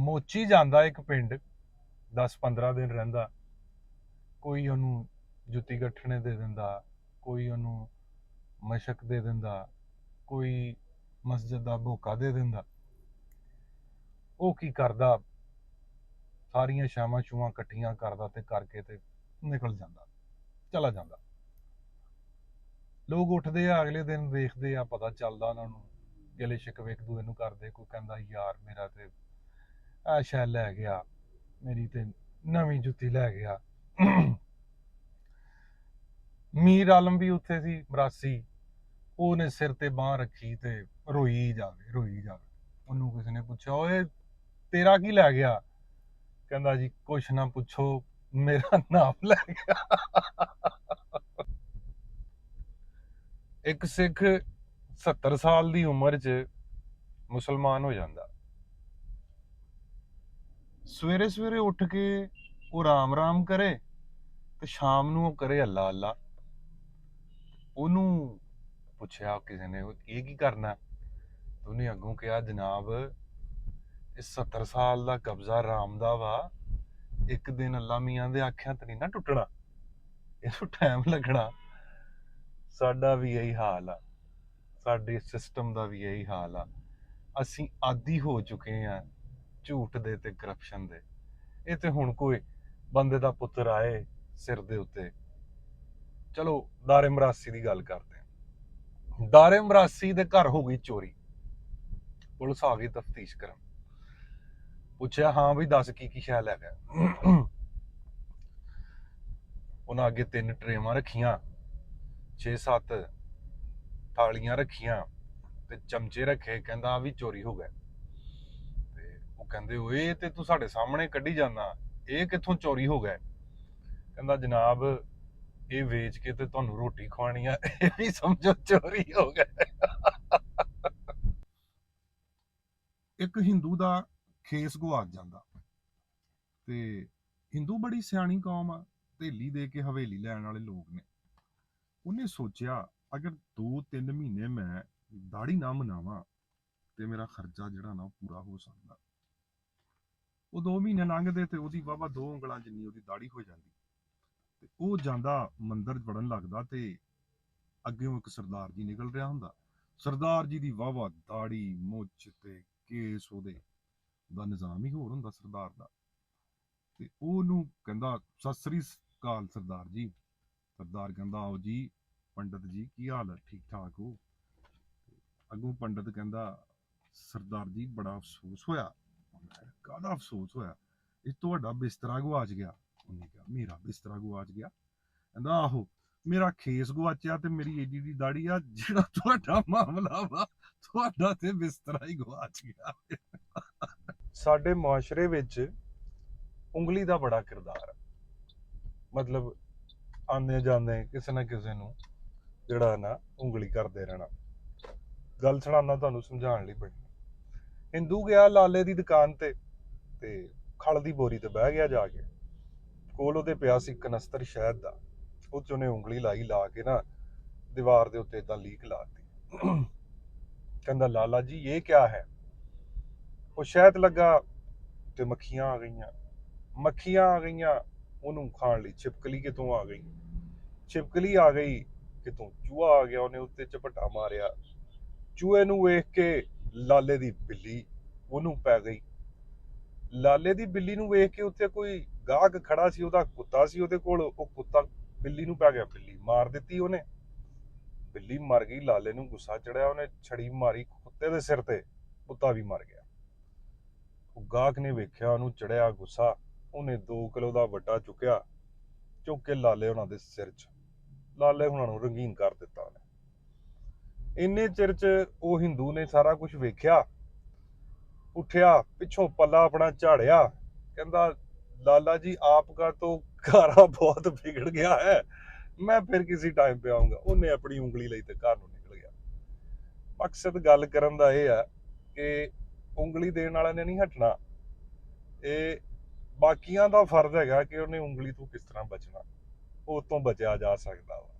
ਮੋਚੀ ਜਾਂਦਾ ਇੱਕ ਪਿੰਡ 10-15 ਦਿਨ ਰਹਿੰਦਾ। ਕੋਈ ਉਹਨੂੰ ਜੁੱਤੀ ਗੱਠਣੇ ਦੇ ਦਿੰਦਾ, ਕੋਈ ਉਹਨੂੰ ਮਸ਼ਕ ਦੇ ਦਿੰਦਾ, ਕੋਈ ਮਸਜਿਦ ਦਾ ਭੋਕਾ ਦੇ ਦਿੰਦਾ। ਉਹ ਕੀ ਕਰਦਾ, ਸਾਰੀਆਂ ਸ਼ਾਮਾਂ ਸ਼ੂਮਾਂ ਇਕੱਠੀਆਂ ਕਰਦਾ ਤੇ ਕਰਕੇ ਤੇ ਨਿਕਲ ਜਾਂਦਾ, ਚਲਾ ਜਾਂਦਾ। ਲੋਕ ਉੱਠਦੇ ਆ, ਅਗਲੇ ਦਿਨ ਦੇਖਦੇ ਆ, ਪਤਾ ਚੱਲਦਾ ਉਹਨਾਂ ਨੂੰ, ਗਿਲੇ ਸ਼ਿਕਵੇ ਇੱਕ ਦੂਜੇ ਨੂੰ ਕਰਦੇ। ਕੋਈ ਕਹਿੰਦਾ ਯਾਰ ਮੇਰਾ ਤੇ ਆ ਸ਼ੈ ਲੈ ਗਿਆ, ਮੇਰੀ ਤੇ ਨਵੀਂ ਜੁੱਤੀ ਲੈ ਗਿਆ। ਮੀਰ ਆਲਮ ਵੀ ਉੱਥੇ ਸੀ, ਮਰਾਸੀ। ਉਹਨੇ ਸਿਰ ਤੇ ਬਾਂਹ ਰੱਖੀ ਤੇ ਰੋਈ ਜਾਵੇ, ਰੋਈ ਜਾਵੇ। ਉਹਨੂੰ ਕਿਸੇ ਨੇ ਪੁੱਛਿਆ, ਓਏ ਤੇਰਾ ਕੀ ਲੈ ਗਿਆ? ਕਹਿੰਦਾ ਜੀ ਕੁਛ ਨਾ ਪੁੱਛੋ, ਮੇਰਾ ਨਾਮ ਲੈ ਗਿਆ। ਇੱਕ ਸਿੱਖ 70 ਸਾਲ ਦੀ ਉਮਰ 'ਚ ਮੁਸਲਮਾਨ ਹੋ ਜਾਂਦਾ। ਸਵੇਰੇ ਸਵੇਰੇ ਉੱਠ ਕੇ ਉਹ ਰਾਮ ਕਰੇ ਤੇ ਸ਼ਾਮ ਨੂੰ ਉਹ ਕਰੇ ਅੱਲਾ ਅੱਲਾ। ਉਹਨੂੰ ਪੁੱਛਿਆ ਕਿਸੇ ਨੇ, ਇਹ ਕੀ ਕਰਨਾ? ਉਹਨੇ ਅੱਗੋਂ ਕਿਹਾ, ਜਨਾਬ ਇਹ 70 ਸਾਲ ਦਾ ਕਬਜ਼ਾ ਰਾਮ ਦਾ ਵਾ, ਇੱਕ ਦਿਨ ਅੱਲਾ ਮੀਆਂ ਦੇ ਆਖਿਆਂ ਤੇ ਨਹੀਂ ਨਾ ਟੁੱਟਣਾ, ਇਹਨੂੰ ਟਾਈਮ ਲੱਗਣਾ। ਸਾਡਾ ਵੀ ਇਹੀ ਹਾਲ ਆ, ਸਾਡੇ ਸਿਸਟਮ ਦਾ ਵੀ ਇਹੀ ਹਾਲ ਆ। ਅਸੀਂ ਆਦੀ ਹੋ ਚੁੱਕੇ ਆ ਝੂਠ ਦੇ ਤੇ ਕਰਪਸ਼ਨ ਦੇ। ਇਹ ਤੇ ਹੁਣ ਕੋਈ ਬੰਦੇ ਦਾ ਪੁੱਤਰ ਆਏ ਸਿਰ ਦੇ ਉੱਤੇ। ਚਲੋ ਦਾਰੇ ਮਰਾਸੀ ਦੀ ਗੱਲ ਕਰਦੇ ਹਾਂ। ਦਾਰੇ ਮਰਾਸੀ ਦੇ ਘਰ ਹੋ ਗਈ ਚੋਰੀ। ਪੁਲਿਸ ਆ ਗਈ ਤਫਤੀਸ਼ ਕਰਨ। ਪੁੱਛਿਆ, ਹਾਂ ਬਈ ਦੱਸ ਕੀ ਕੀ ਸ਼ੈ ਲੈ ਗਿਆ? ਉਹਨਾਂ ਅੱਗੇ 3 ਟਰੇਵਾਂ ਰੱਖੀਆਂ, 6-7 ਥਾਲੀਆਂ ਰੱਖੀਆਂ ਤੇ ਚਮਚੇ ਰੱਖੇ। ਕਹਿੰਦਾ ਆ ਵੀ ਚੋਰੀ ਹੋ ਗਏ। ਤੇ ਉਹ ਕਹਿੰਦੇ, ਓਏ ਤੇ ਤੂੰ ਸਾਡੇ ਸਾਹਮਣੇ ਕੱਢੀ ਜਾਂਦਾ, ਇਹ ਕਿੱਥੋਂ ਚੋਰੀ ਹੋ ਗਏ? ਕਹਿੰਦਾ ਜਨਾਬ ਇਹ ਵੇਚ ਕੇ ਤੇ ਤੁਹਾਨੂੰ ਰੋਟੀ ਖਵਾਣੀ ਆ, ਇਹ ਵੀ ਸਮਝੋ ਚੋਰੀ ਹੋ ਗਏ। ਇੱਕ ਹਿੰਦੂ ਦਾ ਖੇਸ ਗੁਆਚ ਜਾਂਦਾ ਤੇ ਹਿੰਦੂ ਬੜੀ ਸਿਆਣੀ ਕੌਮ ਆ, ਧੇਲੀ ਦੇ ਕੇ ਹਵੇਲੀ ਲੈਣ ਵਾਲੇ ਲੋਕ ਨੇ। ਉਹਨੇ ਸੋਚਿਆ ਅਗਰ 2-3 ਮਹੀਨੇ ਮੈਂ ਦਾੜੀ ਨਾ ਮਨਾਵਾਂ ਤੇ ਮੇਰਾ ਖਰਚਾ ਜਿਹੜਾ ਨਾ ਪੂਰਾ ਹੋ ਸਕਦਾ। ਉਹ 2 ਮਹੀਨੇ ਲੰਘਦੇ ਤੇ ਉਹਦੀ ਵਾਹਵਾ 2 ਉਂਗਲਾਂ ਜਿੰਨੀ ਉਹਦੀ ਦਾੜੀ ਹੋ ਜਾਂਦੀ। ਤੇ ਉਹ ਜਾਂਦਾ ਮੰਦਿਰ ਵੜਨ ਲੱਗਦਾ ਤੇ ਅੱਗੇੋਂ ਇੱਕ ਸਰਦਾਰ ਜੀ ਨਿਕਲ ਰਿਹਾ ਹੁੰਦਾ। ਸਰਦਾਰ ਜੀ ਦੀ ਵਾਹਵਾ ਦਾੜੀ ਮੁੱਛ ਤੇ ਕੇਸ, ਉਹਦੇ ਦਾ ਨਿਜ਼ਾਮ ਹੀ ਹੋਰ ਹੁੰਦਾ ਸਰਦਾਰ ਦਾ। ਤੇ ਉਹਨੂੰ ਕਹਿੰਦਾ, ਸਤਿ ਸ੍ਰੀ ਅਕਾਲ ਸਰਦਾਰ ਜੀ। ਸਰਦਾਰ ਕਹਿੰਦਾ, ਆਓ ਜੀ ਪੰਡਤ ਜੀ, ਕੀ ਹਾਲ ਹੈ? ਠੀਕ ਠਾਕ ਹੋ? ਅੱਗੋਂ ਪੰਡਤ ਕਹਿੰਦਾ, ਸਰਦਾਰ ਜੀ ਬੜਾ ਅਫਸੋਸ ਹੋਇਆ। ਕਾਹਦਾ ਅਫਸੋਸ ਹੋਇਆ? ਇਹ ਤੁਹਾਡਾ ਬਿਸਤਰਾ ਗਵਾਚ ਗਿਆ। ਉਹਨੇ ਕਿਹਾ, ਮੇਰਾ ਬਿਸਤਰਾ ਗਵਾਚ ਗਿਆ? ਕਹਿੰਦਾ ਆਹੋ, ਮੇਰਾ ਖੇਸ ਗਵਾਚਿਆ ਤੇ ਮੇਰੀ ਏਡੀ ਦੀ ਦਾੜੀ ਆ। ਜਿਹੜਾ ਤੁਹਾਡਾ ਮਾਮਲਾ ਵਾ, ਤੁਹਾਡਾ ਤੇ ਬਿਸਤਰਾ ਹੀ ਗਵਾਚ ਗਿਆ। ਸਾਡੇ ਮੁਆਸ਼ਰੇ ਵਿੱਚ ਉਂਗਲੀ ਦਾ ਬੜਾ ਕਿਰਦਾਰ ਹੈ। ਮਤਲਬ ਆਉਂਦੇ ਜਾਂਦੇ ਕਿਸੇ ਨਾ ਕਿਸੇ ਨੂੰ ਜਿਹੜਾ ਨਾ ਉਂਗਲੀ ਕਰਦੇ ਰਹਿਣਾ। ਗੱਲ ਸੁਣਾਉਣਾ ਤੁਹਾਨੂੰ, ਸਮਝਾਉਣ ਲਈ ਬਣੀ। ਹਿੰਦੂ ਗਿਆ ਲਾਲੇ ਦੀ ਦੁਕਾਨ ਤੇ ਖਲ ਦੀ ਬੋਰੀ ਤੇ ਬਹਿ ਗਿਆ ਜਾ ਕੇ। ਕੋਲ ਉਹਦੇ ਪਿਆ ਸੀ ਕਨਸਤਰ ਸ਼ਹਿਦ ਦਾ। ਉਹ 'ਚ ਉਹਨੇ ਉਂਗਲੀ ਲਾਈ, ਲਾ ਕੇ ਨਾ ਦੀਵਾਰ ਦੇ ਉੱਤੇ ਏਦਾਂ ਲੀਕ ਲਾਤੀ। ਕਹਿੰਦਾ, ਲਾਲਾ ਜੀ ਇਹ ਕਿਆ ਹੈ? ਉਹ ਸ਼ਹਿਦ ਲੱਗਾ ਤੇ ਮੱਖੀਆਂ ਆ ਗਈਆਂ। ਮੱਖੀਆਂ ਆ ਗਈਆਂ, ਉਹਨੂੰ ਖਾਣ ਲਈ ਛਿਪਕਲੀ ਕਿਤੋਂ ਆ ਗਈ। ਛਿਪਕਲੀ ਆ ਗਈ ਕਿਤੋਂ ਚੂਹਾ ਆ ਗਿਆ, ਉਹਨੇ ਉੱਤੇ ਝਪਟਾ ਮਾਰਿਆ। ਚੂਹੇ ਨੂੰ ਵੇਖ ਕੇ ਲਾਲੇ ਦੀ ਬਿੱਲੀ ਉਹਨੂੰ ਪੈ ਗਈ। ਲਾਲੇ ਦੀ ਬਿੱਲੀ ਨੂੰ ਵੇਖ ਕੇ ਉੱਥੇ ਕੋਈ ਗਾਹਕ ਖੜਾ ਸੀ, ਉਹਦਾ ਕੁੱਤਾ ਸੀ ਉਹਦੇ ਕੋਲ। ਉਹ ਕੁੱਤਾ ਬਿੱਲੀ ਨੂੰ ਪੈ ਗਿਆ, ਬਿੱਲੀ ਮਾਰ ਦਿੱਤੀ ਉਹਨੇ। ਬਿੱਲੀ ਮਰ ਗਈ, ਲਾਲੇ ਨੂੰ ਗੁੱਸਾ ਚੜਿਆ, ਉਹਨੇ ਛੜੀ ਮਾਰੀ ਕੁੱਤੇ ਦੇ ਸਿਰ ਤੇ, ਕੁੱਤਾ ਵੀ ਮਰ ਗਿਆ। ਉਹ ਗਾਹਕ ਨੇ ਵੇਖਿਆ, ਉਹਨੂੰ ਚੜਿਆ ਗੁੱਸਾ, ਉਹਨੇ 2 ਕਿਲੋ ਦਾ ਵੱਟਾ ਚੁੱਕਿਆ, ਚੁੱਕ ਕੇ ਲਾਲੇ ਉਹਨਾਂ ਦੇ ਸਿਰ 'ਚ, ਲਾਲੇ ਉਹਨਾਂ ਨੂੰ ਰੰਗੀਨ ਕਰ ਦਿੱਤਾ ਉਹਨੇ। ਇੰਨੇ ਚਿਰ 'ਚ ਉਹ ਹਿੰਦੂ ਨੇ ਸਾਰਾ ਕੁਝ ਵੇਖਿਆ, ਉੱਠਿਆ, ਪਿੱਛੋਂ ਪੱਲਾ ਆਪਣਾ ਝਾੜਿਆ। ਕਹਿੰਦਾ, लाला जी आपका तो घारा बहुत बिगड़ गया है, मैं फिर किसी टाइम पे आऊंगा। उन्हें अपनी उंगली ਲਈ ਤੇ ਘਰ ਨੂੰ ਨਿਕਲ ਗਿਆ। ਮਕਸਦ ਗੱਲ ਕਰਨ ਦਾ ਇਹ ਹੈ ਕਿ ਉਂਗਲੀ ਦੇਣ ਵਾਲਿਆਂ ਨੇ ਨਹੀਂ ਹਟਣਾ। ਇਹ ਬਾਕੀਆਂ ਦਾ ਫਰਜ਼ ਹੈਗਾ ਕਿ ਉਹਨੇ ਉਂਗਲੀ ਤੋਂ ਕਿਸ ਤਰ੍ਹਾਂ ਬਚਣਾ, ਉਹ ਤੋਂ ਬਚਿਆ ਜਾ ਸਕਦਾ ਵਾ।